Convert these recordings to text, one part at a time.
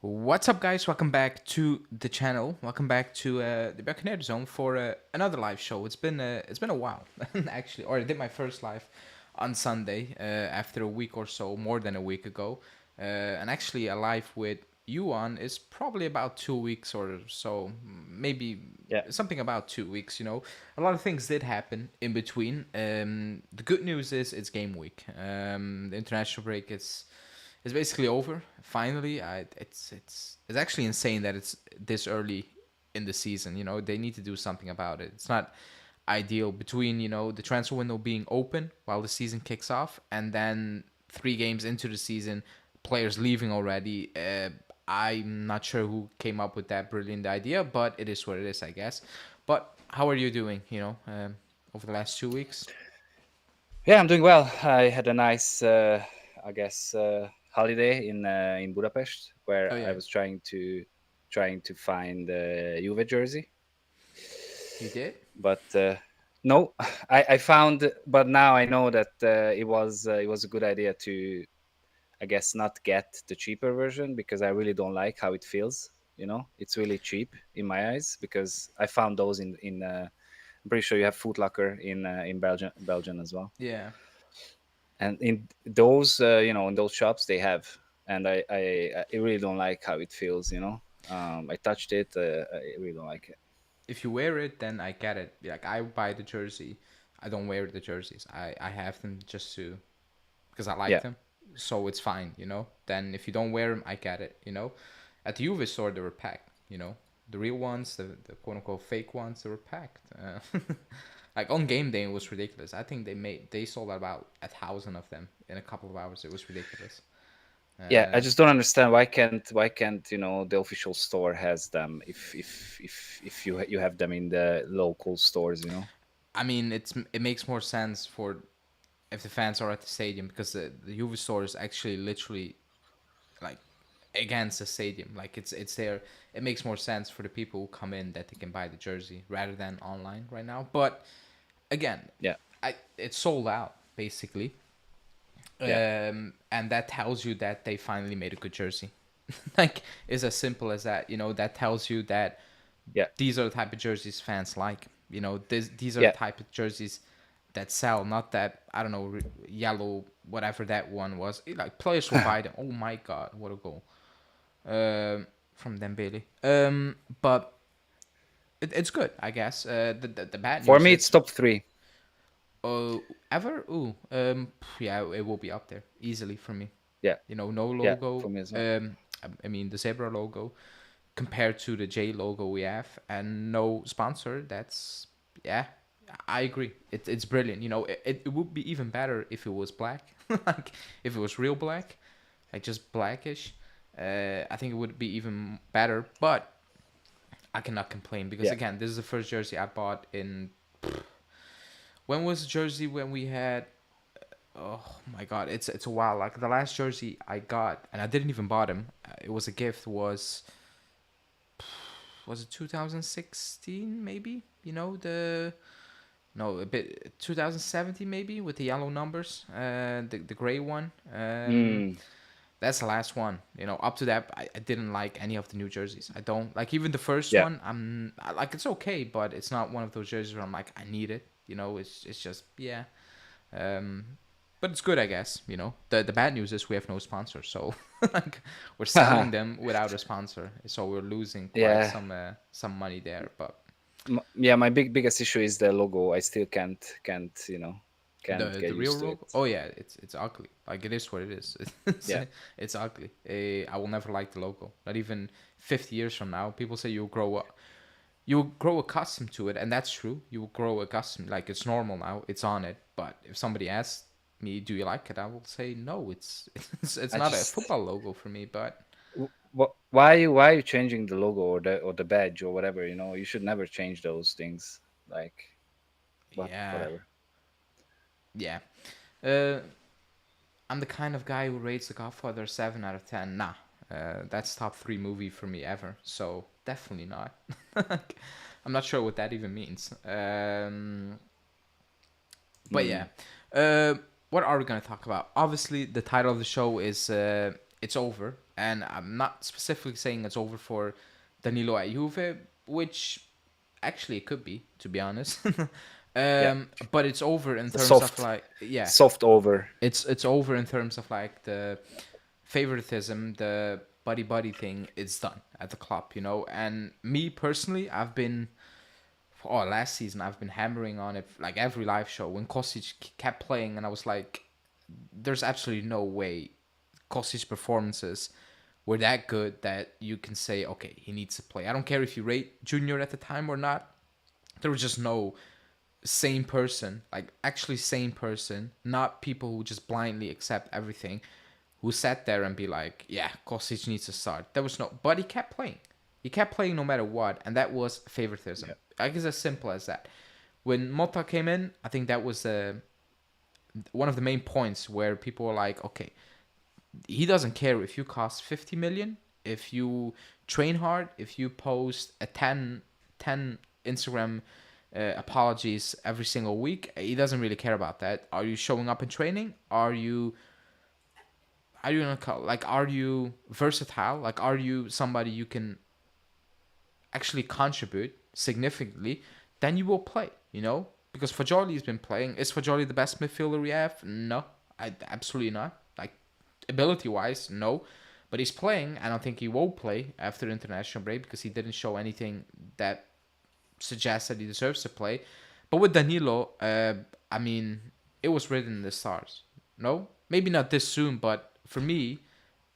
What's up, guys? Welcome back to the channel. Welcome back to the Bianconeri zone for another live show. It's been a while, actually. Or I did my first live on Sunday after a week or so, more than a week ago. And actually, a live with you on is probably about 2 weeks or so, maybe Yeah. something about 2 weeks. A lot of things did happen in between. The good news is it's game week. The international break is basically over. Finally, it's actually insane that it's this early in the season. They need to do something about it. It's not ideal between the transfer window being open while the season kicks off, and then 3 games into the season, players leaving already. I'm not sure who came up with that brilliant idea, but it is what it is, I guess. But how are you doing? Over the last 2 weeks. Yeah, I'm doing well. I had a nice, holiday in Budapest, Oh where I yeah, was trying to find a Juve jersey, you did. but no, I found. But now I know that it was a good idea to, I guess, not get the cheaper version, because I really don't like how it feels. It's really cheap in my eyes, because I found those in. I'm pretty sure you have Foot Locker in Belgium as well. Yeah. And in those in those shops they have, and I really don't like how it feels. I touched it. I really don't like it. If you wear it, then I get it. Like, I buy the jersey. I don't wear the jerseys. I have them just to because I like Yeah. them. So it's fine. Then if you don't wear them, I get it. At the Juve store, they were packed. The real ones, the quote unquote fake ones, they were packed. Like on game day, it was ridiculous. I think they sold out about 1,000 of them in a couple of hours. It was ridiculous. Yeah, I Uh, just don't understand why can't the official store has them, if you have them in the local stores. I mean, it makes more sense for if the fans are at the stadium, because the Juve store is actually literally like against the stadium. Like, it's there. It makes more sense for the people who come in that they can buy the jersey rather than online right now. But again, Yeah. it's sold out basically, Yeah. and that tells you that they finally made a good jersey. Like, it's as simple as that. That tells you that Yeah. these are the type of jerseys fans like. These are the Yeah. type of jerseys that sell, not that, I don't know, yellow, whatever that one was. Like, players will buy them. Oh my god, what a goal from Dembele. But it's good, I guess. The bad For news me, it's is, top three. ever. Yeah, it will be up there easily for me. Yeah. No Yeah, logo. for me as well. I mean, the zebra logo compared to the J logo we have, and no sponsor. That's, yeah, I agree. It's brilliant. It would be even better if it was black, like if it was real black, like just blackish. I think it would be even better. But I cannot complain because, Yeah. again, this is the first jersey I bought in. When was the jersey when we had? Oh my god, it's a while. Like, the last jersey I got, and I didn't even buy them. It was a gift. Was it 2016 maybe? The no, a bit 2017 maybe, with the yellow numbers, the gray one. Mm, That's the last one. Up to that, I didn't like any of the new jerseys. I don't like even the first yeah. one. Like, it's okay, but it's not one of those jerseys where I'm like, I need it. It's just, yeah. Um, but it's good, I guess. The bad news is we have no sponsor, so like, we're selling them without a sponsor, so we're losing quite Yeah. some money there. But Yeah, my biggest issue is the logo. I still can't the get real used to logo, it. oh yeah, it's ugly. Like, it is what it is. it's, Yeah. it's ugly. I will never like the logo. Not even 50 years from now. People say you'll grow accustomed to it, and that's true. You will grow accustomed. Like, it's normal now. It's on it. But if somebody asks me, "Do you like it?" I will say no. It's I not a just football logo for me. But why are you changing the logo or the badge or whatever? You should never change those things. Like, but yeah, whatever. yeah. Uh, I'm the kind of guy who rates The Godfather 7 out of 10. Nah, that's top three movie for me ever. So definitely not. I'm not sure what that even means. But yeah, Mm. uh, what are we gonna talk about? Obviously, the title of the show is "It's Over." And I'm not specifically saying it's over for Danilo at Juve, which actually it could be, to be honest. Yeah, But it's over in it's a terms of soft, like, yeah, soft over. it's over in terms of like the favoritism, the buddy thing. It's done at the club, you know. And me personally, I've been, oh, last season I've been hammering on it like every live show when Kostic kept playing, and I was like, there's absolutely no way Kostic's performances were that good that you can say, okay, he needs to play. I don't care if you rate Junior at the time or not. There was just no sane person, like actually sane person, not people who just blindly accept everything, who sat there and be like, yeah, Kostic needs to start. There was no, but he kept playing. He kept playing no matter what, and that was favoritism. Yeah, I guess as simple as that. When Motta came in, I think that was one of the main points where people were like, okay, he doesn't care if you cost 50 million, if you train hard, if you post a 10 Instagram apologies every single week. He doesn't really care about that. Are you showing up in training? Are you like, are you versatile? Like, are you somebody you can actually contribute significantly? Then you will play, you know? Because Fajoli's been playing. Is Fajoli the best midfielder we have? No, absolutely not. Like, ability wise, no. But he's playing. I don't think he will play after the international break because he didn't show anything that suggests that he deserves to play. But with Danilo, I mean, it was written in the stars. No, maybe not this soon, but for me,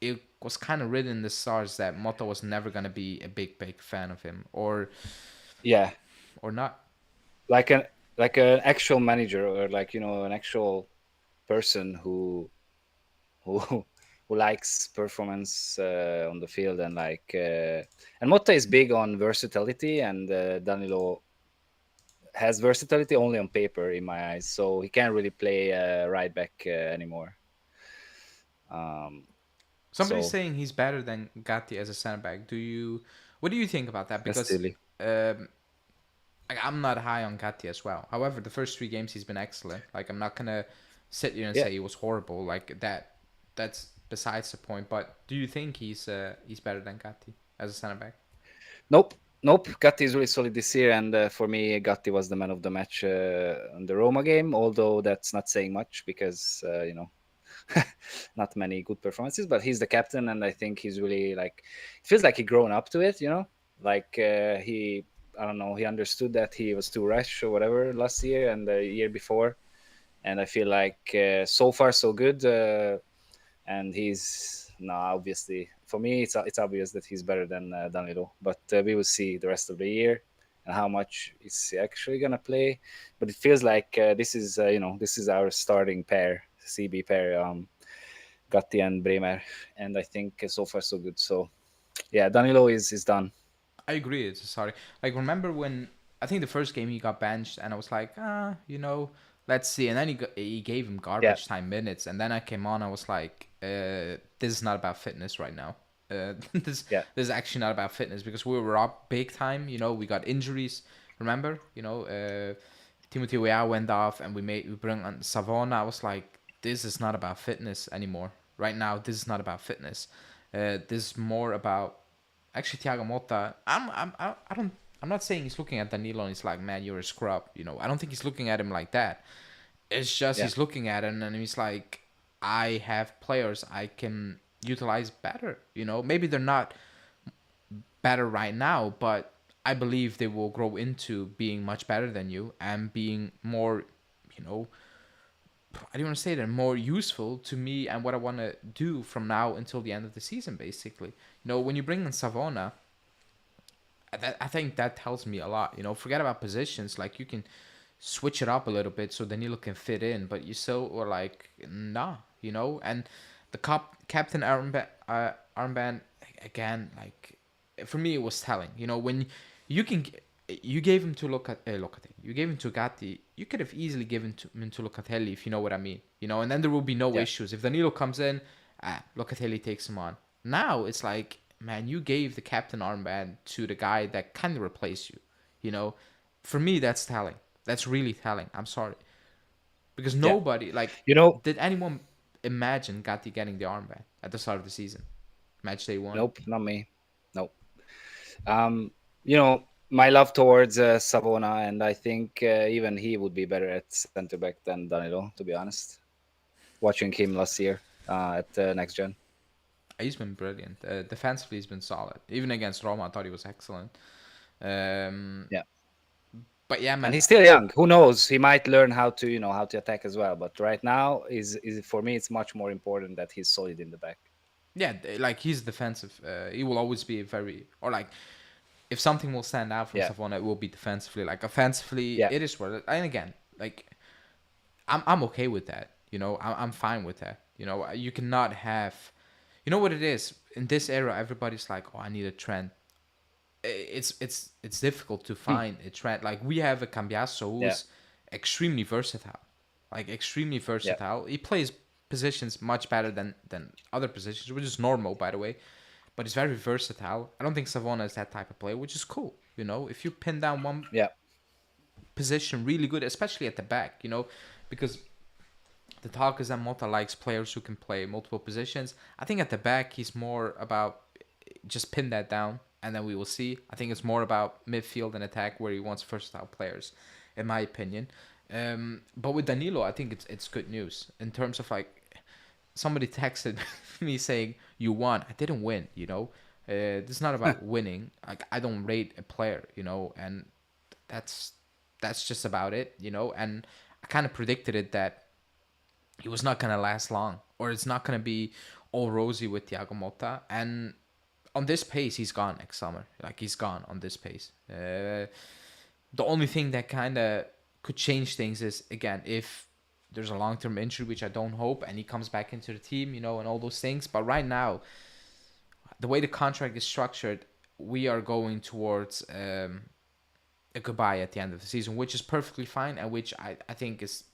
it was kind of written in the stars that Motta was never gonna be a big fan of him, yeah, or not. like an actual manager, or like, you know, an actual person who who likes performance on the field, and like and Motta is big on versatility, and Danilo has versatility only on paper in my eyes, so he can't really play right back anymore. Um, Somebody's so saying he's better than Gatti as a center back. What do you think about that? that's Because silly. um, like, I'm not high on Gatti as well. However, the first 3 games he's been excellent. Like, I'm not gonna sit here and Yeah. say he was horrible. Like that. That's besides the point. But do you think he's better than Gatti as a center back? Nope. Nope. Gatti is really solid this year, and for me, Gatti was the man of the match on the Roma game. Although that's not saying much because you know, not many good performances. But he's the captain, and I think he's really like. It feels like he grown up to it. You know, like he. I don't know. He understood that he was too rash or whatever last year and the year before, and I feel like so far so good. And he's no, obviously for me it's obvious that he's better than Danilo, but we will see the rest of the year and how much is he actually gonna play. But it feels like this is you know, this is our starting pair, CB pair, Gatti and Bremer, and I think so far so good. So yeah, Danilo is done. I agree. It's sorry. Like, remember when I think the first game he got benched, and I was like, let's see. And then he gave him Yeah, garbage time minutes, and then I came on. I was like, this is not about fitness right now. yeah, This is actually not about fitness because we were up big time. You know, we got injuries. Remember, Timothy Weah went off, and we bring on Savona. I was like, this is not about fitness anymore. Right now, this is not about fitness. This is more about actually Thiago Motta. I don't. I'm not saying he's looking at Danilo and he's like, man, you're a scrub. You know, I don't think he's looking at him like that. It's just yeah, he's looking at him and he's like, I have players I can utilize better. You know, maybe they're not better right now, but I believe they will grow into being much better than you and being more, you know, I don't want to say that, more useful to me and what I want to do from now until the end of the season, basically. You know, when you bring in Savona, I think that tells me a lot. You know, forget about positions. Like, you can switch it up a little bit so Danilo can fit in, but you still were like, nah, you know. And the captain armband again, like, for me it was telling. You know, when you can. You gave him to Locatelli. You gave him to Gatti. You could have easily given him to Locatelli, if you know what I mean. You know, and then there will be no yeah, issues. If Danilo comes in, Locatelli takes him on. Now it's like, man, you gave the captain armband to the guy that can replace you. You know, for me that's telling. That's really telling. I'm sorry, because yeah. nobody, like, You know, did anyone imagine Gatti getting the armband at the start of the season? match day one? Nope, not me. Nope. Um, my love towards Savona, and I think even he would be better at center back than Danilo, to be honest. Watching him last year at Next Gen. He's been brilliant. Defensively, he's been solid. Even against Roma, I thought he was excellent. Um, Yeah. but yeah, And man. he's still young. Who knows? He might learn how to, how to attack as well. But right now, is for me, it's much more important that he's solid in the back. Yeah, like he's defensive. He will always be very, or like if something will stand out from Yeah, Savona, it will be defensively. Like offensively, yeah, it is what. And again, like I'm okay with that. I'm fine with that. You cannot have. You know what it is in this era. Everybody's like, oh, I need a trend. It's difficult to Hmm. find a trend. Like we have a Cambiasso Yeah, who's extremely versatile. Like extremely yeah, versatile. He plays positions much better than other positions, which is normal, by the way. But he's very versatile. I don't think Savona is that type of player, which is cool. If you pin down one yeah, position really good, especially at the back, because the talk is that Motta likes players who can play multiple positions. I think at the back he's more about just pin that down and then we will see. I think it's more about midfield and attack where he wants versatile players, in my opinion. But with Danilo, I think it's good news in terms of like somebody texted me saying you won. I didn't win. This is not about winning. Like I don't rate a player. And that's just about it. And I kind of predicted it that he was not gonna last long, or it's not gonna be all rosy with Thiago Motta. And on this pace, he's gone next summer. Like he's gone on this pace. The only thing that kind of could change things is again if there's a long-term injury, which I don't hope, and he comes back into the team, and all those things. But right now, the way the contract is structured, we are going towards a goodbye at the end of the season, which is perfectly fine, and which I think is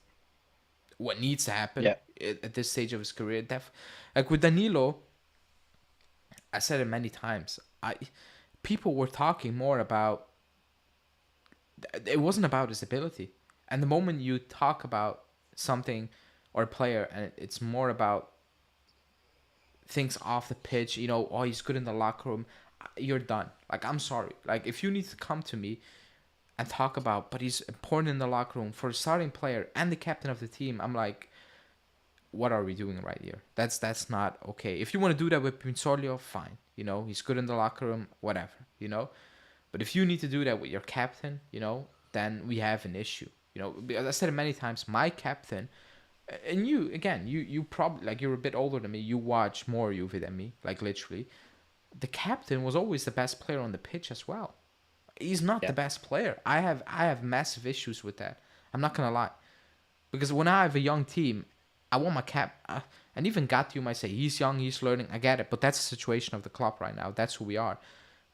what needs to happen yeah, at this stage of his career. Like with Danilo, I said it many times. People were talking more about it wasn't about his ability, and the moment you talk about something or a player, and it's more about things off the pitch. Oh, he's good in the locker room. You're done. Like I'm sorry. Like if you need to come to me and talk about, but he's important in the locker room for a starting player and the captain of the team. I'm like, what are we doing right here? That's not okay. If you want to do that with Pinsolio, fine. He's good in the locker room, whatever. But if you need to do that with your captain, then we have an issue. Because I said it many times, my captain, and you again, you probably like you're a bit older than me. You watch more Juve than me, like literally. The captain was always the best player on the pitch as well. He's not yeah, the best player. I have massive issues with that. I'm not gonna lie, because when I have a young team, I want my cap. And even Gattu might say he's young, he's learning. I get it, but that's the situation of the club right now. That's who we are.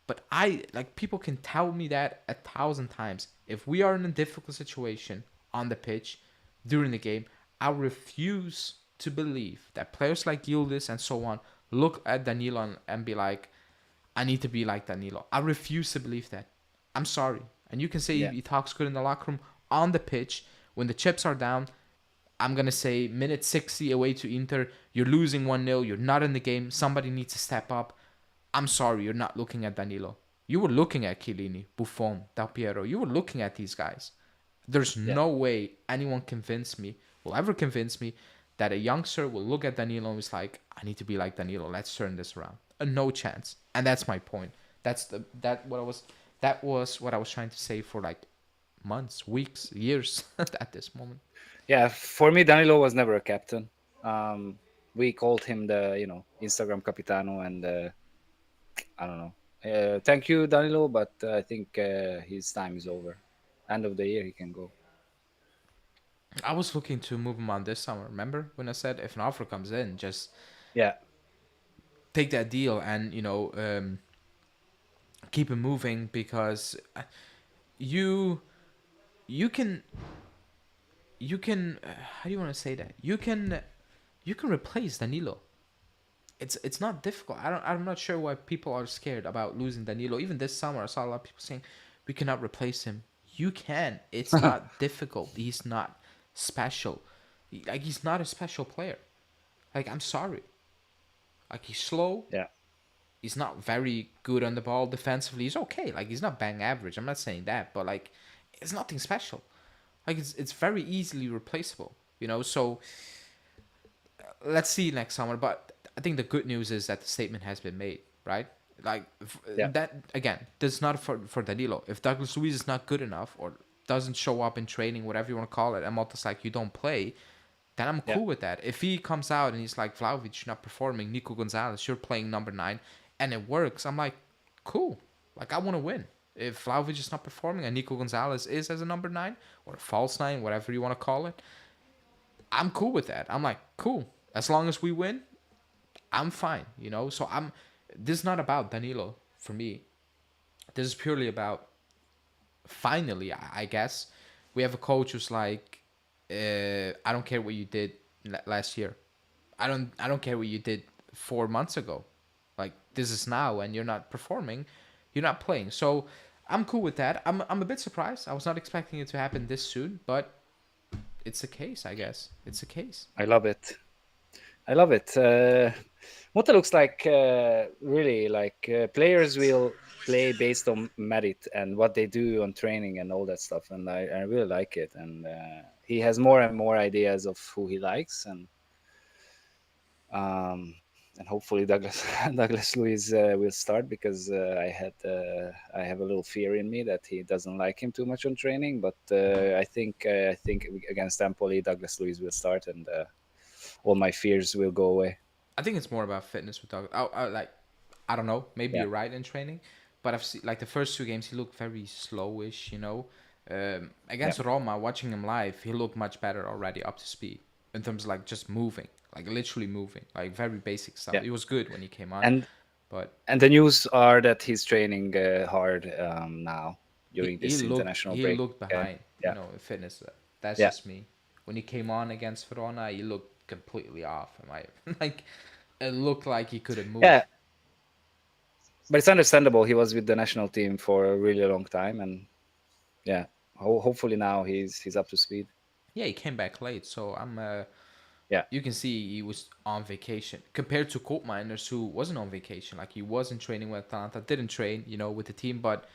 But I like people can tell me that 1,000 times. If we are in a difficult situation on the pitch during the game, I refuse to believe that players like Yildiz and so on look at Danilo and be like, I need to be like Danilo. I refuse to believe that. I'm sorry. And you can say yeah, he talks good in the locker room on the pitch. When the chips are down, I'm going to say minute 60 away to Inter, you're losing 1-0, you're not in the game, somebody needs to step up. I'm sorry, you're not looking at Danilo. You were looking at Chiellini, Buffon, Del Piero. You were looking at these guys. There's yeah, no way anyone will ever convince me that a youngster will look at Danilo and is like, I need to be like Danilo. Let's turn this around. No chance. And that's my point. That was what I was trying to say for like months, weeks, years at this moment. yeah. For me, Danilo was never a captain. Um, we called him the Instagram Capitano, and I don't know. Thank you, Danilo, but I think his time is over. End of the year, he can go. I was looking to move him on this summer. Remember when I said if an offer comes in, just Yeah, take that deal and keep it moving because you you can how do you want to say that you can replace Danilo. It's not difficult. I'm not sure why people are scared about losing Danilo. Even this summer, I saw a lot of people saying we cannot replace him. You can. It's not difficult. He's not special. Like he's not a special player. Like I'm sorry. Like he's slow. yeah, He's not very good on the ball defensively. He's okay. Like he's not bang average. I'm not saying that, but like it's nothing special. Like it's very easily replaceable. So let's see next summer. But I think the good news is that the statement has been made, right? Like Yeah, that again. This is not for Danilo. If Douglas Luiz is not good enough or doesn't show up in training, whatever you want to call it, and Motta's like you don't play, then I'm yeah, cool with that. If he comes out and he's like Vlahovic, you're not performing, Nico Gonzalez, you're playing number 9, and it works, I'm like, cool. Like I want to win. If Vlahovic is not performing and Nico Gonzalez is as a number 9 or a false 9, whatever you want to call it, I'm cool with that. I'm like, cool. As long as we win, I'm fine. So This is not about Danilo for me. This is purely about finally, I guess, we have a coach who's like, I don't care what you did last year. I don't care what you did 4 months ago. Like this is now, and you're not performing, you're not playing. So I'm cool with that. I'm a bit surprised. I was not expecting it to happen this soon, but it's a case, I guess. It's a case. I love it. I love it. Motta looks like really like players will play based on merit and what they do on training and all that stuff, and I really like it. And he has more and more ideas of who he likes, and hopefully Douglas Douglas Luiz will start because I have a little fear in me that he doesn't like him too much on training. But I think against Empoli, Douglas Luiz will start, and all my fears will go away. I think it's more about fitness with Douglas. I don't know. Maybe Yeah, you're right in training, but I've seen like the first 2 games he looked very slowish. yeah, Against Roma, watching him live, he looked much better already, up to speed in terms of like just moving, like literally moving, like very basic stuff. yeah. He was good when he came on, And but and the news are that he's training hard now he, during he this looked international he break. looked behind, Yeah, in fitness. That's yeah, just me. When he came on against Verona, he looked completely off. Am I like? It looked like he couldn't move. yeah. But it's understandable. He was with the national team for a really long time, and yeah, hopefully now he's up to speed. Yeah, he came back late, so Yeah, you can see he was on vacation compared to Colt Miners who wasn't on vacation. Like he wasn't training with Atalanta, didn't train, with the team, but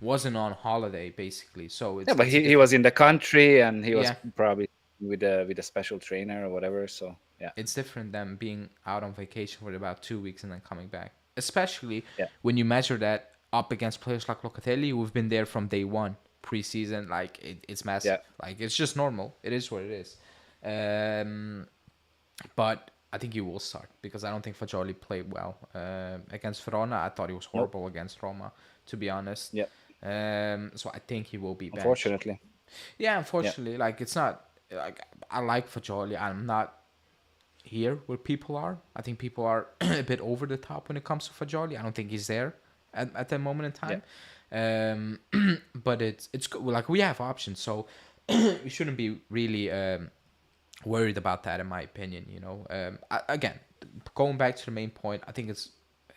wasn't on holiday basically. So yeah. it's But it's a he different. was in the country, and he was Yeah, probably with a special trainer or whatever. So yeah, it's different than being out on vacation for about 2 weeks and then coming back. Especially yeah, when you measure that up against players like Locatelli who've been there from day one preseason. Like it's massive. yeah. Like it's just normal. It is what it is. Um, But I think he will start because I don't think Fagioli played well against Verona. I thought he was Nope. horrible against Roma, to be honest. Yeah. So I think he will be benched. Unfortunately, Yeah, yeah, unfortunately, like it's not like I like Fagioli. I'm not here where people are. I think people are a bit over the top when it comes to Fagioli. I don't think he's there at that moment in yeah. time. But it's good. Like we have options, so we shouldn't be really worried about that, in my opinion. Again, going back to the main point, I think it's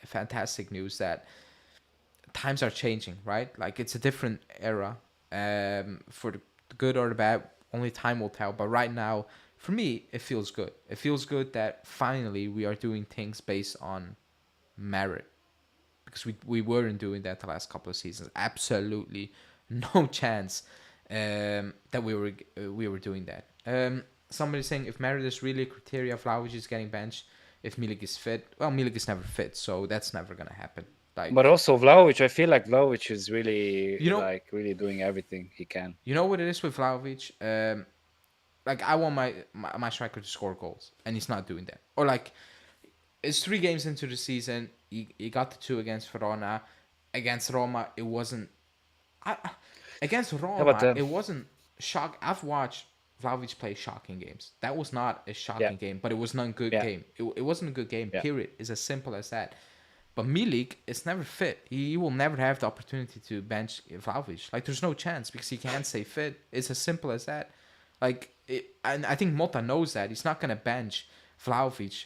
fantastic news that times are changing, right? Like it's a different era. For the good or the bad, only time will tell. But right now, for me, it feels good. It feels good that finally we are doing things based on merit because we weren't doing that the last couple of seasons. Absolutely no chance that we were doing that. Somebody saying if merit is really a criteria, Vlahovic is getting benched. If Milik is fit, well, Milik is never fit, so that's never gonna happen. But Like also Vlahovic, I feel like Vlahovic is really you know, like really doing everything he can. you know what it is with Vlahovic. Like I want my striker to score goals, and he's not doing that. Or like it's 3 games into the season. He got the 2 against Verona. Against Roma, it wasn't. I, against Yeah, but Roma, it wasn't shock. I've watched Vlahovic play shocking games. That was not a yeah, shocking game, but it was not a good yeah, game. It wasn't a good game. yeah, Period. It's as simple as that. But Milik is never fit. He will never have the opportunity to bench Vlahovic. Like there's no chance because he can't stay fit. It's as simple as that. And I think Motta knows that he's not gonna bench Vlahovic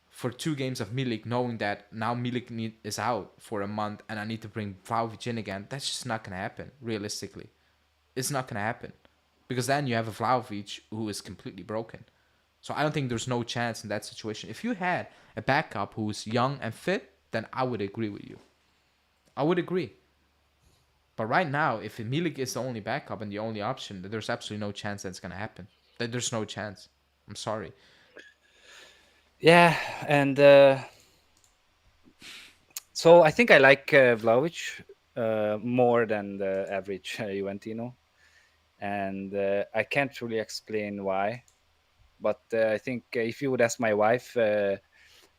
for 2 games of Milik, knowing that now Milik is out for a month and I need to bring Vlahovic in again. That's just not gonna happen. Realistically, it's not gonna happen because then you have a Vlahovic who is completely broken. So I don't think there's no chance in that situation. If you had a backup who's young and fit, then I would agree with you. I would agree. But right now, if Milik is the only backup and the only option, then there's absolutely no chance that's gonna happen. There's no chance. I'm sorry. Yeah, and so I think I like Vlahovic more than the average Juventino, and I can't really explain why. But I think if you would ask my wife,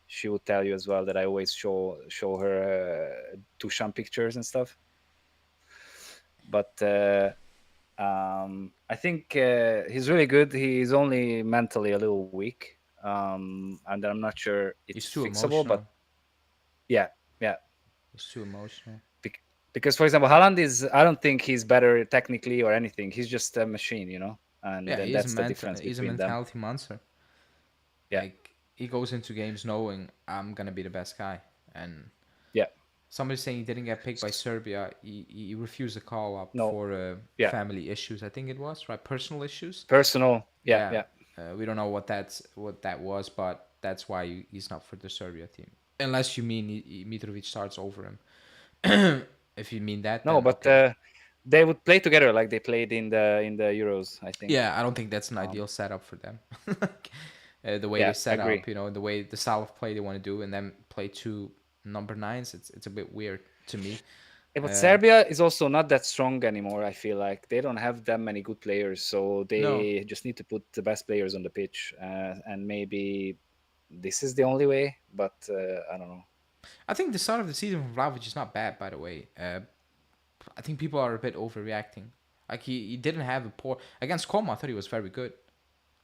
she would tell you as well that I always show her Duchamp pictures and stuff. But I think he's really good. He's only mentally a little weak, and I'm not sure it's He's too fixable. But emotional. yeah, yeah. He's too emotional. Because for example, Haaland is. I don't think he's better technically or anything. He's just a machine, and Yeah, then that's the difference he's a between them. mentality monster. Yeah, Like he goes into games knowing I'm gonna be the best guy, and yeah. somebody saying he didn't get picked by Serbia. He refused a call up No, for yeah. family issues. I think it was right, personal issues. Personal. Yeah, Yeah, yeah, we don't know what that was, but that's why he's not for the Serbia team. Unless you mean Mitrovic starts over him. If you mean that, no, then but okay. they would play together like they played in the Euros, I think. Yeah, I don't think that's an Um, ideal setup for them. The way they yeah, set agree. up, the way the style of play they want to do, and then play two number nines. It's a bit weird to me. Yeah, but Serbia is also not that strong anymore. I feel like they don't have that many good players, so No, they just need to put the best players on the pitch, and maybe this is the only way. But I don't know. I think the start of the season for Vlahovic is not bad. By the way, I think people are a bit overreacting. Like he didn't have a poor against Como. I thought he was very good.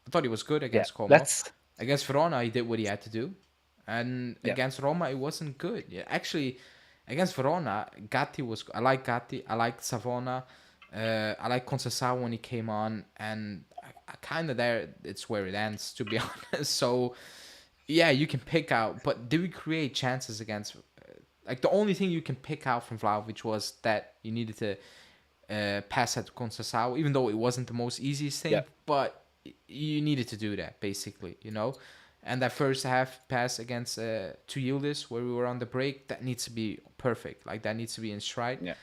I thought he was good Yeah, against Como. let's. Against Verona, he did what he had to do, and Yeah, against Roma, it wasn't good. Yeah, actually, against Verona, Gatti was. I like Gatti. I like Savona. I like Conceição when he came on, and I kind of there. It's where it ends, to be honest. So, yeah, you can pick out, but did we create chances against? Like the only thing you can pick out from Vlahovic was that you needed to pass at Conceição, even though it wasn't the most easiest yeah, thing, but you needed to do that basically. And that first half pass against to Yildiz, where we were on the break, that needs to be perfect. Like that needs to be in stride, yeah.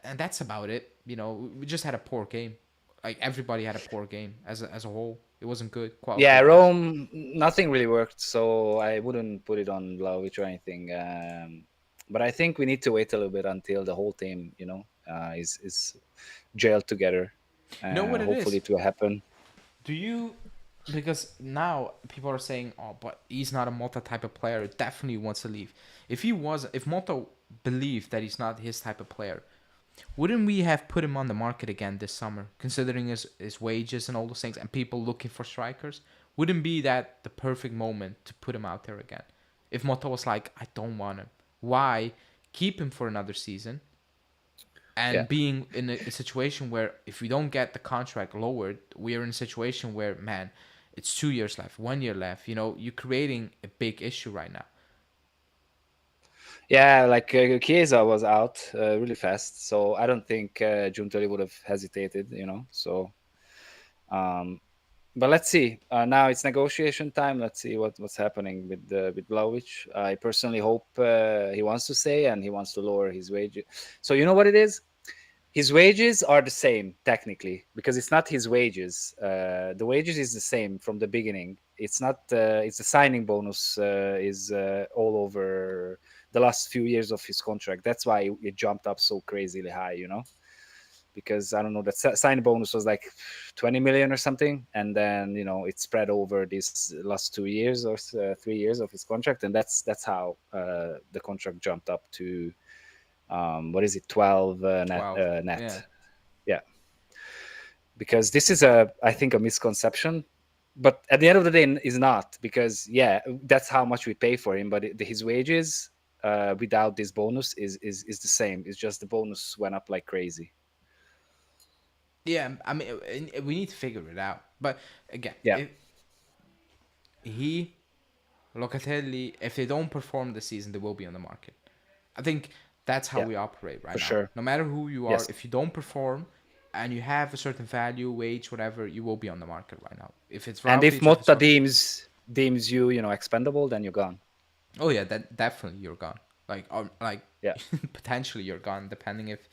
and that's about it. We just had a poor game. Like everybody had a poor game as a whole. It wasn't good quality Yeah, wise. Rome, nothing really worked, so I wouldn't put it on Vlahovic or anything. But I think we need to wait a little bit until the whole team, is gelled together. You know what it Hopefully, is? it will happen. Do you? Because now people are saying, "Oh, but he's not a Motta type of player. Definitely wants to leave." If Motta believed that he's not his type of player, wouldn't we have put him on the market again this summer, considering his wages and all those things, and people looking for strikers? Wouldn't be that the perfect moment to put him out there again? If Motta was like, "I don't want him," why keep him for another season? Yeah. And being in a situation where if we don't get the contract lowered, we are in a situation where, man, it's 2 years left, 1 year left. You're creating a big issue right now. Yeah, like Chiesa was out really fast, so I don't think Giuntoli would have hesitated. So, but let's see. Now it's negotiation time. Let's see what's happening with Vlahovic. I personally hope he wants to stay and he wants to lower his wages. So you know what it is? His wages are the same technically because it's not his wages. The wages is the same from the beginning. It's not. It's the signing bonus is all over the last few years of his contract. That's why it jumped up so crazily high. Because I don't know, that signing bonus was like 20 million or something, and then it spread over these last 2 years or 3 years of his contract, and that's how the contract jumped up to what is it, 12 12. net. Yeah. Yeah, because this is I think a misconception, but at the end of the day is not, because that's how much we pay for him, but his wages without this bonus is the same. It's just the bonus went up like crazy. Yeah, I mean, we need to figure it out. But again, Yeah, if he, Locatelli, if they don't perform this season, they will be on the market. I think that's how yeah, we operate right for now. sure. No matter who you are, Yes. if you don't perform and you have a certain value, wage, whatever, you will be on the market right now. If it's And if Vlahovic, if it's Motta deems you expendable, then you're gone. Oh yeah, that definitely you're gone. Like or like Yeah, potentially you're gone, depending if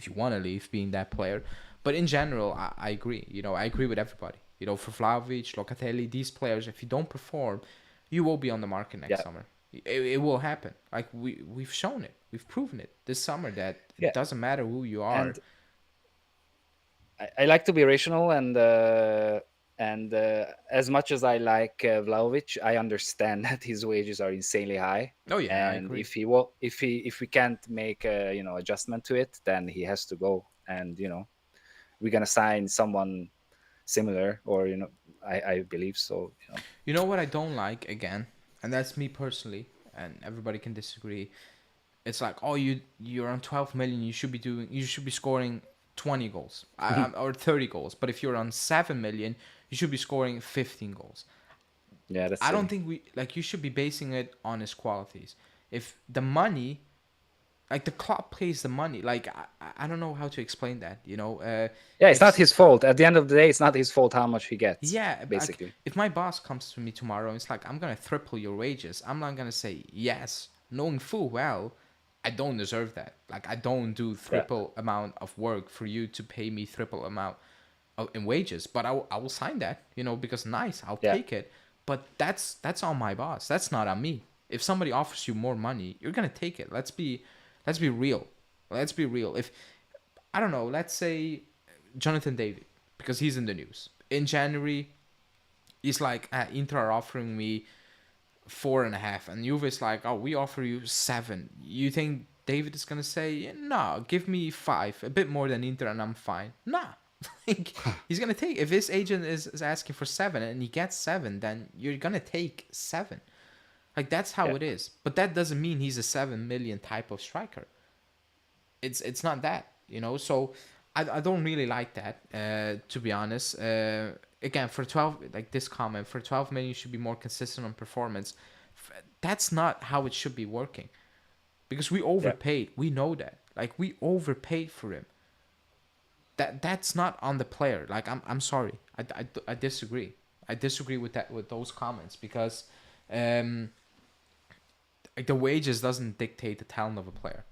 you want to leave being that player. But in general, I agree. You know, I agree with everybody. You know, for Vlahovic, Locatelli, these players, if you don't perform, you will be on the market next yeah, summer. It will happen. Like we've shown it, we've proven it this summer that it yeah. doesn't matter who you are. And I like to be rational, and as much as I like Vlahovic, I understand that his wages are insanely high. Oh yeah, I And agree. if we can't make a adjustment to it, then he has to go. And we're gonna sign someone similar, or I believe so. You know what I don't like again, and that's me personally, and everybody can disagree. It's like, oh, you're on 12 million, you should be scoring 20 goals or 30 goals. But if you're on 7 million, you should be scoring 15 goals. Yeah, that's I don't silly. think you should be basing it on his qualities. If the money, like the club pays the money, like I don't know how to explain that. Yeah, it's if not his fault. At the end of the day, it's not his fault how much he gets, Yeah, like basically. if my boss comes to me tomorrow and it's like, I'm gonna triple your wages, I'm not gonna say yes, knowing full well I don't deserve that. Like I don't do Yeah, triple amount of work for you to pay me triple amount in wages, but I will sign that, because nice, I'll yeah, take it. But that's on my boss. That's not on me. If somebody offers you more money, you're gonna take it. Let's be real. Let's be real. If I don't know, let's say Jonathan David, because he's in the news in January. He's like, Inter are offering me 4.5, and Juve is like, oh, we offer you 7. You think David is gonna say, no, give me 5, a bit more than Inter, and I'm fine? Nah. Like, he's gonna take, if his agent is asking for 7 and he gets 7, then you're gonna take 7. Like, that's how yeah, it is. But that doesn't mean he's a 7 million type of striker. It's not that. So I don't really like that, to be honest. Again, for 12, like this comment, for 12 million you should be more consistent on performance. That's not how it should be working, because we yeah, overpaid. We know that. Like, we overpaid for him. That's not on the player. Like, I'm sorry, I disagree. I disagree with that, with those comments, because um like, the wages doesn't dictate the talent of a player.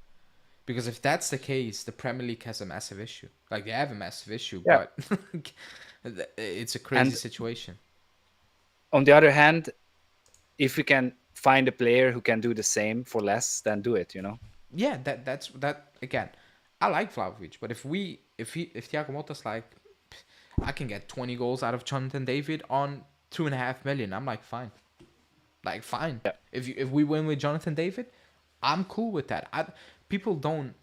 Because if that's the case, the Premier League has a massive issue. Like, they have a massive issue, yeah. but it's a crazy And situation. on the other hand, if we can find a player who can do the same for less, then do it. Yeah, that's that again. I like Vlahovic, but if Thiago Motta's like, I can get 20 goals out of Jonathan David on 2.5 million, I'm like, fine, like, fine. Yeah, If we win with Jonathan David, I'm cool with that. People don't,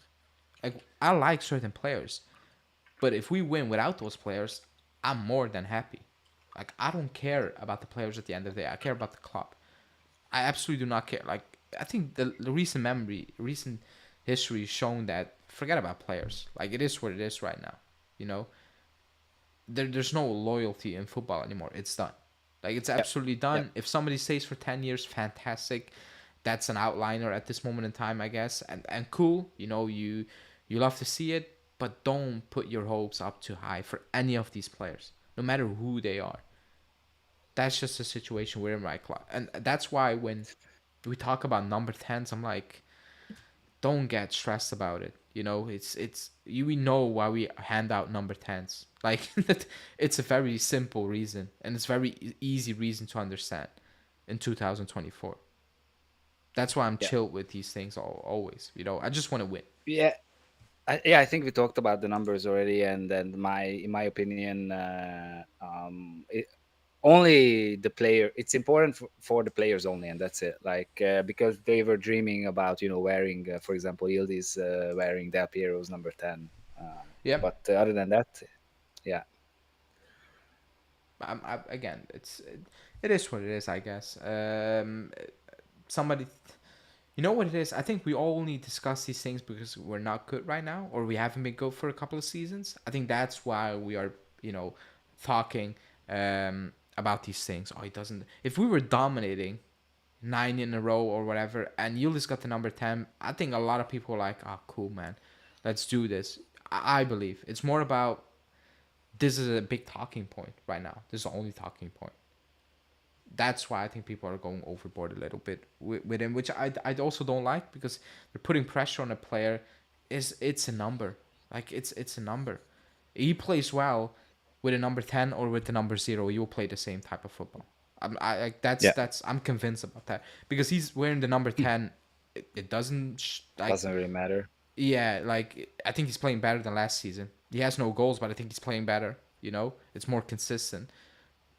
like, I like certain players, but if we win without those players, I'm more than happy. Like, I don't care about the players at the end of the day. I care about the club. I absolutely do not care. Like, I think the recent history has shown that, forget about players. Like, it is what it is right now. You know, there's no loyalty in football anymore. It's done. Like, it's yeah, absolutely yeah, done. If somebody stays for 10 years, fantastic. That's an outliner at this moment in time, I guess, and cool. You love to see it, but don't put your hopes up too high for any of these players, no matter who they are. That's just the situation we're in right club, and that's why when we talk about number tens, I'm like, don't get stressed about it. We know why we hand out number tens. Like, it's a very simple reason, and it's very easy reason to understand in 2024. That's why I'm yeah, chill with these things always. I just want to win. yeah. I think we talked about the numbers already, and then in my opinion, only the player. It's important for the players only, and that's it. Like because they were dreaming about wearing, for example, Yildiz wearing Del Piero's number 10. Yeah. But other than that, yeah, Again, it is what it is, I guess. Somebody, you know what it is? I think we only discuss these things because we're not good right now, or we haven't been good for a couple of seasons. I think that's why we are, talking about these things. Oh, it doesn't. If we were dominating 9 in a row or whatever, and Yulis got the number 10, I think a lot of people are like, oh, cool, man, let's do this. I believe it's more about, this is a big talking point right now. This is the only talking point. that's why I think people are going overboard a little bit with him, which I also don't like because they're putting pressure on a player. It's a number, like it's a number. He plays well with a number 10 or with the number 0. You'll play the same type of football. Yeah, I'm convinced about that because he's wearing the number 10. It doesn't like doesn't really matter. yeah, like I think he's playing better than last season. He has no goals, but I think he's playing better. It's more consistent.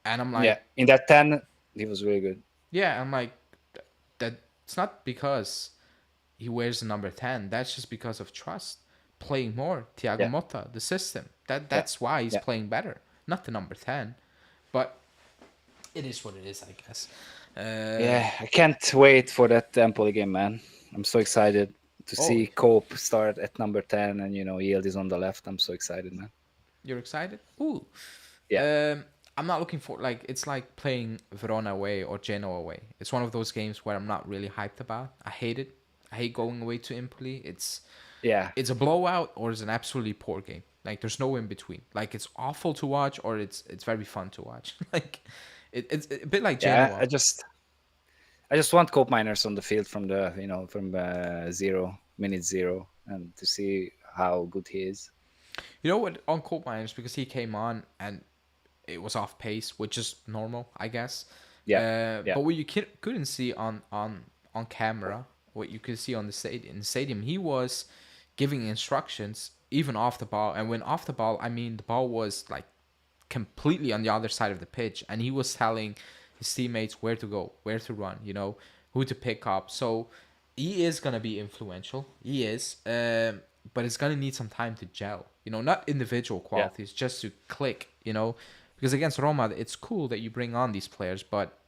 And I'm Yeah, like, in that 10, he was really good. yeah, I'm like, that. It's not because he wears the number 10. That's just because of trust. Playing more, Thiago Yeah, Motta, the system. That yeah, that's why he's yeah, playing better, not the number 10. But it is what it is, I guess. yeah. I can't wait for that Empoli game, man. I'm so excited to Oh, see Cope start at number 10, and Yield is on the left. I'm so excited, man. you're excited? Ooh. Yeah, Um, I'm not looking for like it's like playing Verona away or Genoa away. It's one of those games where I'm not really hyped about. I hate it. I hate going away to Empoli. yeah, It's a blowout or it's an absolutely poor game. Like there's no in between. Like it's awful to watch or it's very fun to watch. Like it's a bit like yeah. Genoa. I just want Cope Miners on the field from the from 0 minute 0, and to see how good he is. You know what? On Colt Miners because he came on and it was off pace, which is normal, I guess. Yeah, yeah, But what you couldn't see on camera, what you could see on the stadium, he was giving instructions even off the ball. And when off the ball, I mean the ball was like completely on the other side of the pitch, and he was telling his teammates where to go, where to run, who to pick up. So he is gonna be influential. He is, but it's gonna need some time to gel. Not individual yeah, qualities, just to click. Because against Roma, it's cool that you bring on these players, but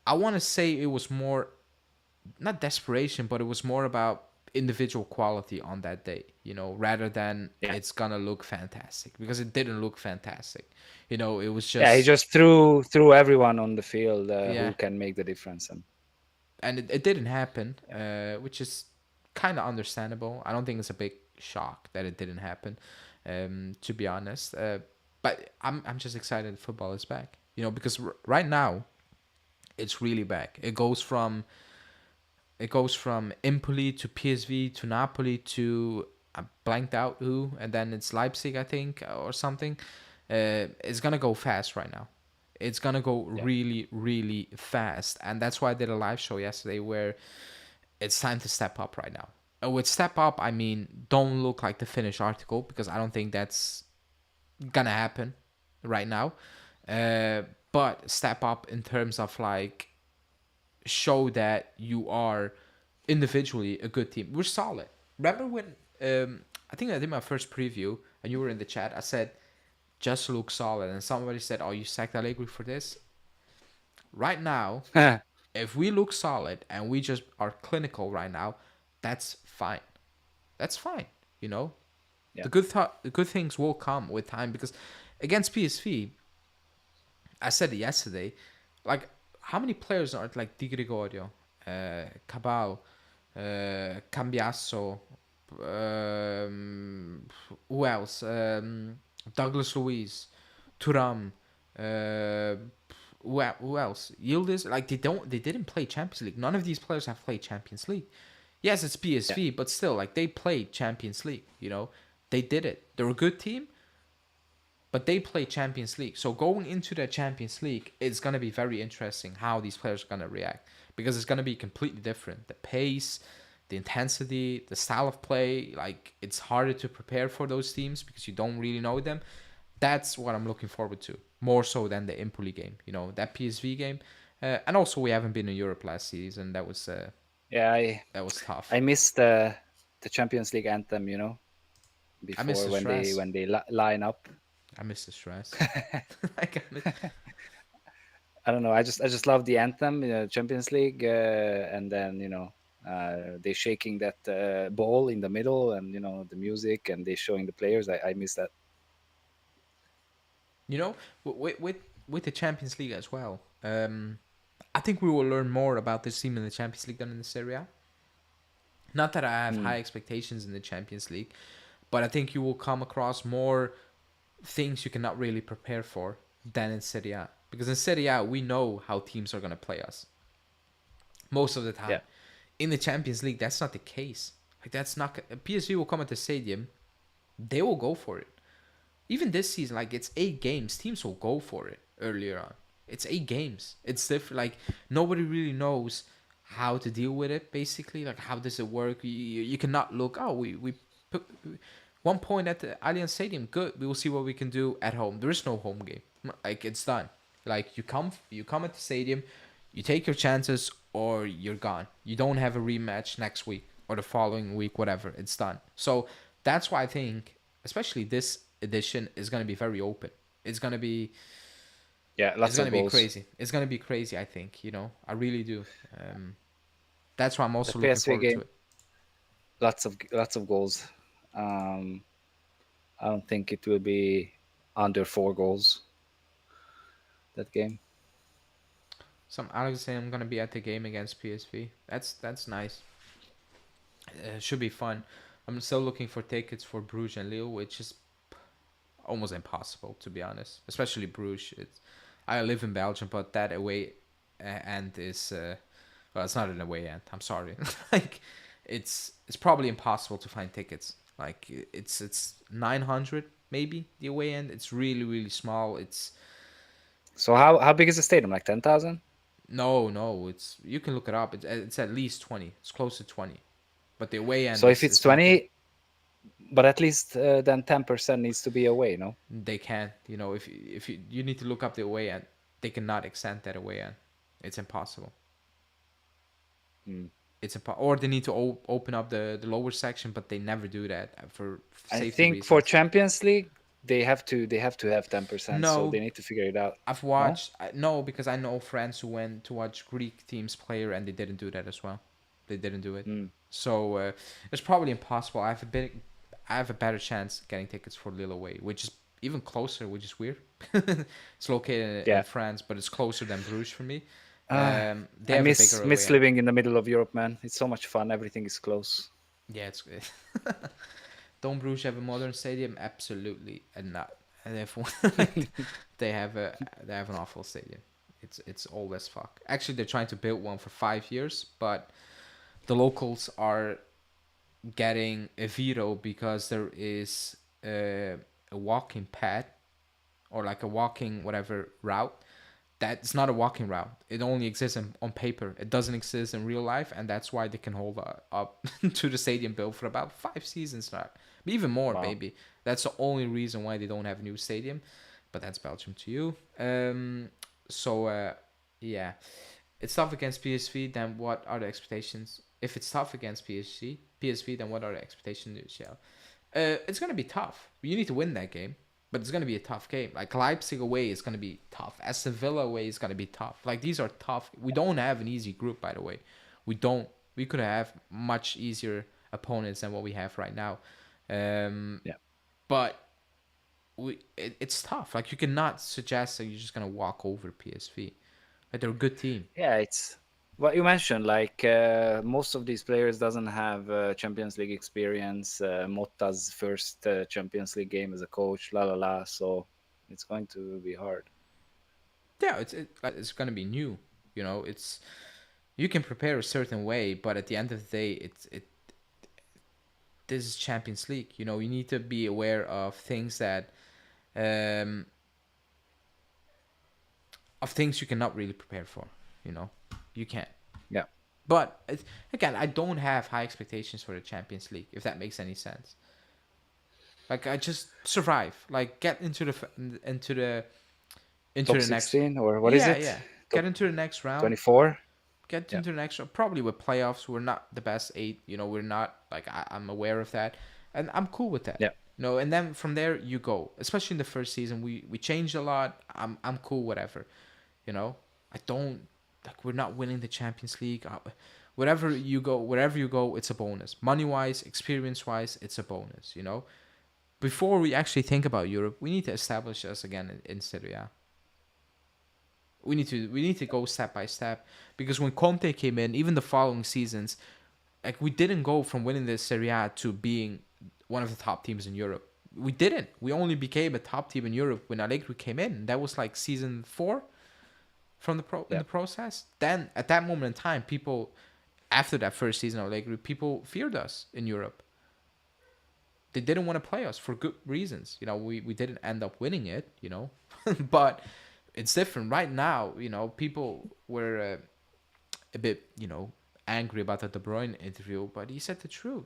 I want to say it was more not desperation, but it was more about individual quality on that day, rather than yeah. it's gonna look fantastic because it didn't look fantastic. It was Yeah, he just just threw everyone on the field yeah, who can make the difference. and it didn't happen, which is kind of understandable. I don't think it's a big shock that it didn't happen, to be honest. But I'm just excited that football is back. Because right now it's really back. It goes from Empoli to PSV to Napoli to I blanked out who, and then it's Leipzig, I think, or something. It's gonna go fast right now. It's gonna go Yeah, really, really fast, and that's why I did a live show yesterday where it's time to step up right now. With step up, I mean don't look like the finished article because I don't think that's gonna happen right now. Uh, but step up in terms of like show that you are individually a good team. We're solid. Remember when I think I did my first preview and you were in the chat. I said just look solid, and somebody said, "Oh, you sacked Allegri for this." Right now, yeah, if we look solid and we just are clinical right now, that's fine. That's fine. You know, the good things will come with time because against PSV, I said it yesterday. Like, how many players are like Di Gregorio, Cabal, Cambiasso, um, who else? Douglas Luiz, Turam, uh, who else? Yildiz. Like they didn't play Champions League. None of these players have played Champions League. Yes, it's yeah, PSV, but still, like they played Champions League. They did it. They're a good team, but they play Champions League. So going into the Champions League, it's gonna be very interesting how these players are gonna react because it's gonna be completely different. The pace, the intensity, the style of play, like it's harder to prepare for those teams because you don't really know them. That's what I'm looking forward to more so than the Empoli game. That PSV game, and also we haven't been in Europe last season. yeah. That was tough. I missed the Champions League anthem. I miss Before the when they stress. line up. I miss the stress. Like, I don't know. I just love the anthem, Champions League, and then they shaking that ball in the middle, and the music, and they showing the players. I miss that. you know, with the Champions League as well. I think we will learn more about this team in the Champions League than in the Serie A. Not that I have Mm. high expectations in the Champions League, but I think you will come across more things you cannot really prepare for than in Serie A. Because in Serie A, we know how teams are gonna play us most of the time. Yeah. In the Champions League, that's not the case. Like that's not PSV will come at the stadium, they will go for it. Even this season, like it's 8 games, teams will go for it earlier on. It's 8 games. It's different. Like nobody really knows how to deal with it. Basically, like how does it work? You cannot look. Oh, we put 1 point at the Allianz Stadium. Good. We will see what we can do at home. There is no home game. Like it's done. Like you come at the stadium, you take your chances, or you're gone. You don't have a rematch next week or the following week, whatever. It's done. So that's why I think, especially this edition, is gonna be very open. It's gonna be Yeah, it's lots of gonna be goals. crazy. It's gonna be crazy. I think I really do. That's why I'm The also looking PSV forward to game, it. lots of goals. Um, I don't think it will be under 4 goals that game. Some Alex saying I'm gonna be at the game against PSV. That's nice. Should be fun. I'm still looking for tickets for Bruges and Lille, which is almost impossible to be honest. Especially Bruges. I live in Belgium, but that away end is well, it's not an away end. I'm sorry. Like it's probably impossible to find tickets. Like it's 900 maybe the away end. It's really small. It's So how big is the stadium? Like 10,000? no. It's you can look it up. It's at least 20. It's close to 20. But the away end So if it's is nothing. 20, but at least then 10% needs to be away, no? They can't. If you need to look up the away end, they cannot extend that away end. It's impossible. Hmm. Or they need to open up the lower section, but they never do that for I safety think for reasons. Champions League they have to have 10%, so No, they need to figure it out. I've No? watched no because I know friends who went to watch Greek teams player and they didn't do that as well. They didn't do it, Hmm. so it's probably impossible. I have a better chance getting tickets for Lille away, which is even closer, which is weird. It's located in Yeah. France, but it's closer than Bruges for me. Ah, They I have a miss bigger away miss end. living in the middle of Europe, man. It's so much fun. Everything is close. Yeah, it's good. Don't Bruges have a modern stadium? Absolutely, and not. And therefore, they have an awful stadium. It's old as fuck. Actually, they're trying to build one for 5 years, but the locals are getting a veto because there is a walking pad or like a walking whatever route. That's not a walking route. It only exists on paper. It doesn't exist in real life, and that's why they can hold up to the stadium bill for about 5 seasons now, even more Wow. maybe. That's the only reason why they don't have a new stadium, but that's Belgium to you. So yeah, it's tough against PSV. Then what are the expectations? If it's tough against PSV, then what are the expectations? Yeah, it's gonna be tough. You need to win that game, but it's gonna be a tough game. Like Leipzig away is gonna be tough. Aston Villa away is gonna be tough. Like these are tough. We don't have an easy group, by the way. We don't. We could have much easier opponents than what we have right now. Um, Yeah. but it's tough. Like you cannot suggest that you're just gonna walk over PSV. Like they're a good team. Yeah, it's what you mentioned. Like most of these players doesn't have Champions League experience. Motta's first Champions League game as a coach. La la la. So it's going to be hard. Yeah, it's gonna be new. It's you can prepare a certain way, but at the end of the day, this is Champions League. You need to be aware of things that um of things you cannot really prepare for. You can't. Yeah. But again, I don't have high expectations for the Champions League, if that makes any sense. Like I just survive, like get into Top the next. 16 or what is Yeah, it? yeah. Top Get into the next round. 24. Get Yeah. into the next round. Probably with playoffs, we're not the best 8. We're not like I'm aware of that, and I'm cool with that. Yeah. And then from there you go. Especially in the first season, we changed a lot. I'm cool, whatever. I don't like we're not winning the Champions League. Wherever you go, it's a bonus. Money wise, experience wise, it's a bonus. Before we actually think about Europe, we need to establish us again in Serie A. We need to go step by step because when Conte came in, even the following seasons, like we didn't go from winning the Serie A to being one of the top teams in Europe. We didn't. We only became a top team in Europe when Allegri came in. That was like season 4. from the in Yeah. the process. Then at that moment in time, people after that first season of Allegri, people feared us in Europe. They didn't want to play us for good reasons. We didn't end up winning it, but it's different right now. People were a bit, angry about the De Bruyne interview, but he said the truth.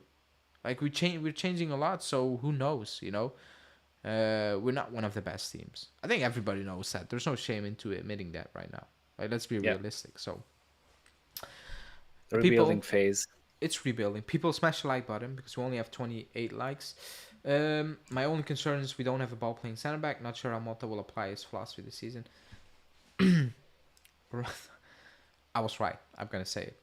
Like we're changing a lot, so who knows? We're not one of the best teams. I think everybody knows that. There's no shame into admitting that right now. Like let's be Yeah. realistic. So The rebuilding people, phase. it's rebuilding. People smash the like button because we only have 28 likes. My only concern is we don't have a ball playing center back. Not sure how Motta will apply his philosophy this season. I was right. I'm gonna say it.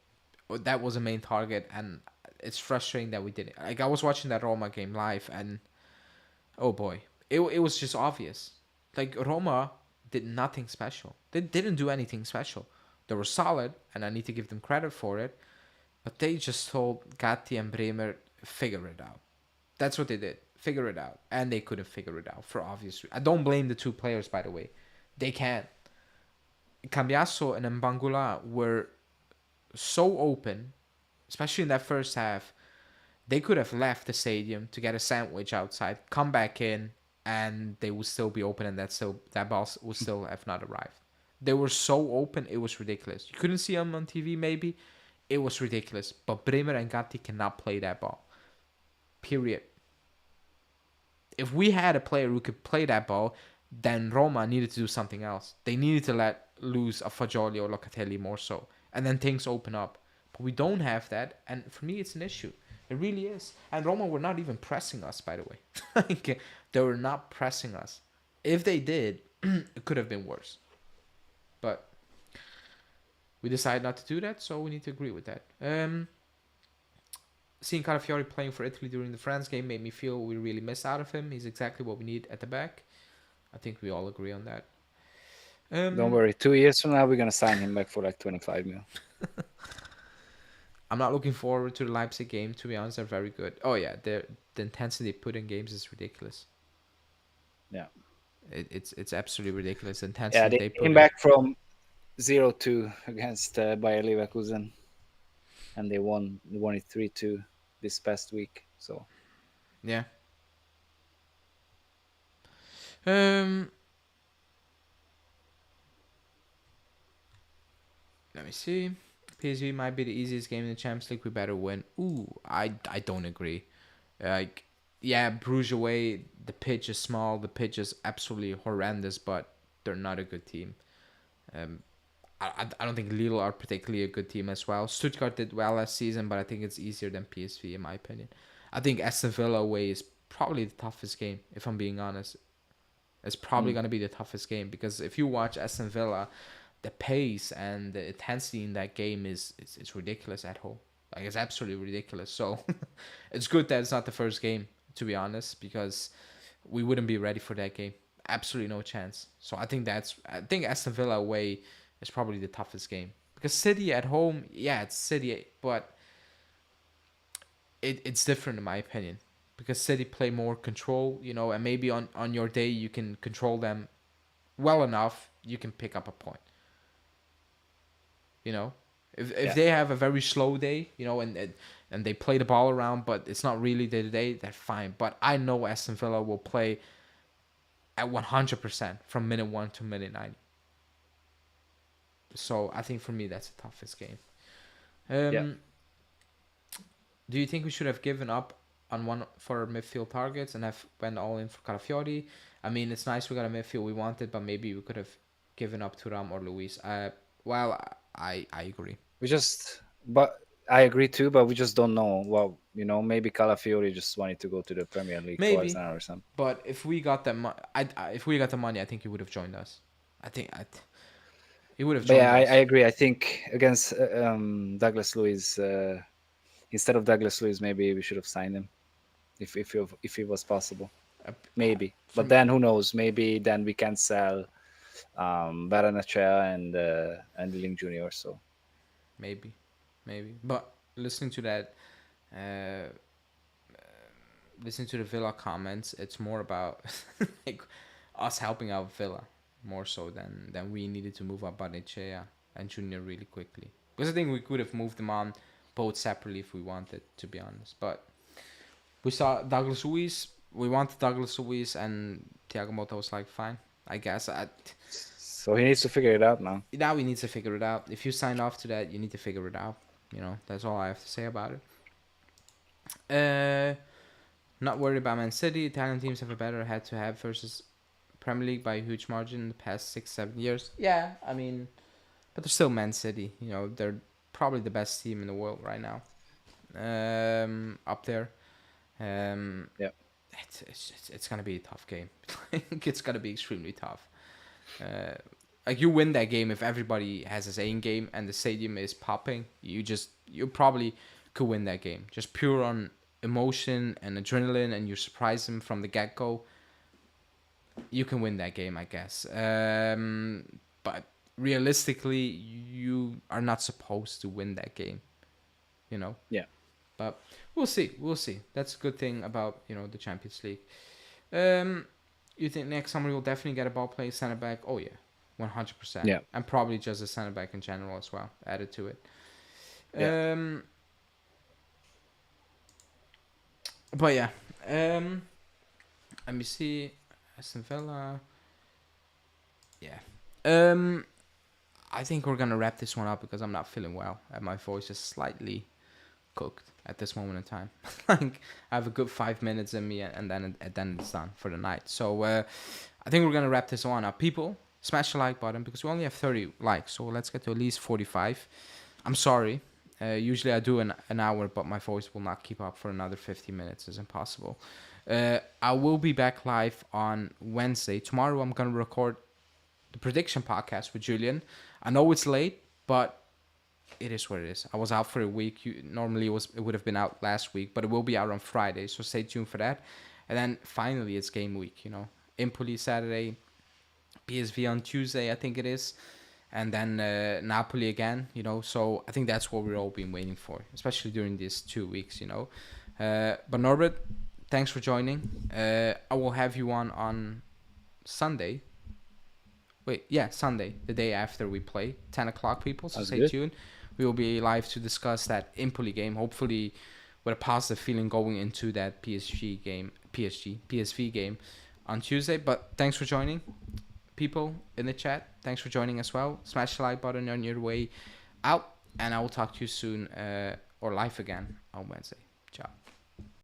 That was a main target, and it's frustrating that we didn't. Like I was watching that Roma game live, and oh boy, it was just obvious. Like Roma did nothing special. They didn't do anything special. They were solid, and I need to give them credit for it. But they just told Gatti and Bremer figure it out. That's what they did. Figure it out, and they couldn't figure it out for obvious reasons. I don't blame the two players, by the way. They can't. Cambiasso and Mbangula were so open, especially in that first half. They could have left the stadium to get a sandwich outside, come back in, and they would still be open, and that ball would still have not arrived. They were so open, it was ridiculous. You couldn't see them on TV, maybe. It was ridiculous. But Bremer and Gatti cannot play that ball. Period. If we had a player who could play that ball, then Roma needed to do something else. They needed to let loose a Fagioli or Locatelli more so. And then things open up. But we don't have that. And for me, it's an issue. It really is. And Roma were not even pressing us, by the way. They were not pressing us. If they did, it could have been worse. But we decided not to do that, so we need to agree with that. Seeing Calafiori playing for Italy during the France game made me feel we really missed out of him. He's exactly what we need at the back. I think we all agree on that. Don't worry. 2 years from now, we're gonna sign him back for like 25 mil. I'm not looking forward to the Leipzig game. To be honest, they're very good. Oh yeah, the intensity they put in games is ridiculous. Yeah. It's absolutely ridiculous. The Yeah, intensity they they put came in. back from 0-2 against Bayer Leverkusen, and they won it 3-2 this past week. So Yeah. Let me see. PSG might be the easiest game in the Champions League. We better win. Ooh, I don't agree. Like, yeah, Bruges away. The pitch is small. The pitch is absolutely horrendous, but they're not a good team. I don't think Lille are particularly a good team as well. Stuttgart did well last season, but I think it's easier than PSV in my opinion. I think Aston Villa away is probably the toughest game, if I'm being honest. It's probably going to be the toughest game because if you watch Aston Villa, the pace and the intensity in that game is it's ridiculous at home. Like it's absolutely ridiculous. So it's good that it's not the first game, to be honest, because we wouldn't be ready for that game. Absolutely no chance. So I think Aston Villa away is probably the toughest game because City at home, yeah, it's City, but it's different in my opinion because City play more control, and maybe on your day you can control them well enough, you can pick up a point. If they have a very slow day, and they play the ball around, but it's not really day to day, that's fine. But I know Aston Villa will play at 100% from minute 1 to minute 90. So I think for me that's the toughest game. Do you think we should have given up on one for midfield targets and have went all in for Calafiori? I mean, it's nice we got a midfield we wanted, but maybe we could have given up Thuram or Luiz. Well, I agree. But I agree too, but we just don't know. Well, maybe Calafiori just wanted to go to the Premier League to Arsenal or something. But if we got the if we got the money, I think he would have joined us. He would have joined us. I agree. I think against Douglas Luiz, instead of Douglas Luiz, maybe we should have signed him if it was possible. Maybe, but then who knows? Maybe then we can sell Baranachea and Ling Junior. So maybe, but listening to that, listening to the Villa comments, it's more about like us helping out Villa. more so than we needed to move up Barnechea and Junior really quickly. Because I think we could have moved them on both separately if we wanted, to be honest. But we saw Douglas Luiz. We wanted Douglas Luiz, and Thiago Motta was like, fine, I guess. So he needs to figure it out now. Now we need to figure it out. If you sign off to that, you need to figure it out. That's all I have to say about it. Not worried about Man City. Italian teams have a better head-to-head versus Premier League by a huge margin in the past 6-7 years. Yeah, I mean, but they're still Man City. They're probably the best team in the world right now. Up there. Yeah. It's gonna be a tough game. It's gonna be extremely tough. You win that game if everybody has the same game and the stadium is popping. You probably could win that game just pure on emotion and adrenaline, and you surprise them from the get go. You can win that game, I guess. But realistically, you are not supposed to win that game. Yeah. But we'll see. That's a good thing about the Champions League. You think next summer we'll definitely get a ball playing center back? Oh yeah, 100%. Yeah. And probably just a center back in general as well added to it. Yeah. But yeah. Let me see. Aston Villa. Yeah. I think we're gonna wrap this one up because I'm not feeling well and my voice is slightly cooked at this moment in time. I have a good 5 minutes in me, and then it's done for the night. So I think we're gonna wrap this one up. People, smash the like button because we only have 30 likes, so let's get to at least 45. I'm sorry. Usually I do an hour, but my voice will not keep up for another 50 minutes. It's impossible. I will be back live on Wednesday. Tomorrow I'm gonna record the prediction podcast with Julian. I know it's late, but it is what it is. I was out for a week. Normally it would have been out last week, but it will be out on Friday, so stay tuned for that. And then finally it's game week, Empoli Saturday, PSV on Tuesday, I think it is, and then Napoli again, so I think that's what we've all been waiting for, especially during these 2 weeks, But Norbert, thanks for joining. I will have you on Sunday. Sunday, the day after we play, 10 o'clock, people, so stay tuned. We will be live to discuss that Empoli game, hopefully with a positive feeling going into that PSV game on Tuesday. But thanks for joining, people in the chat. Thanks for joining as well. Smash the like button on your way out, and I will talk to you soon or live again on Wednesday. Ciao.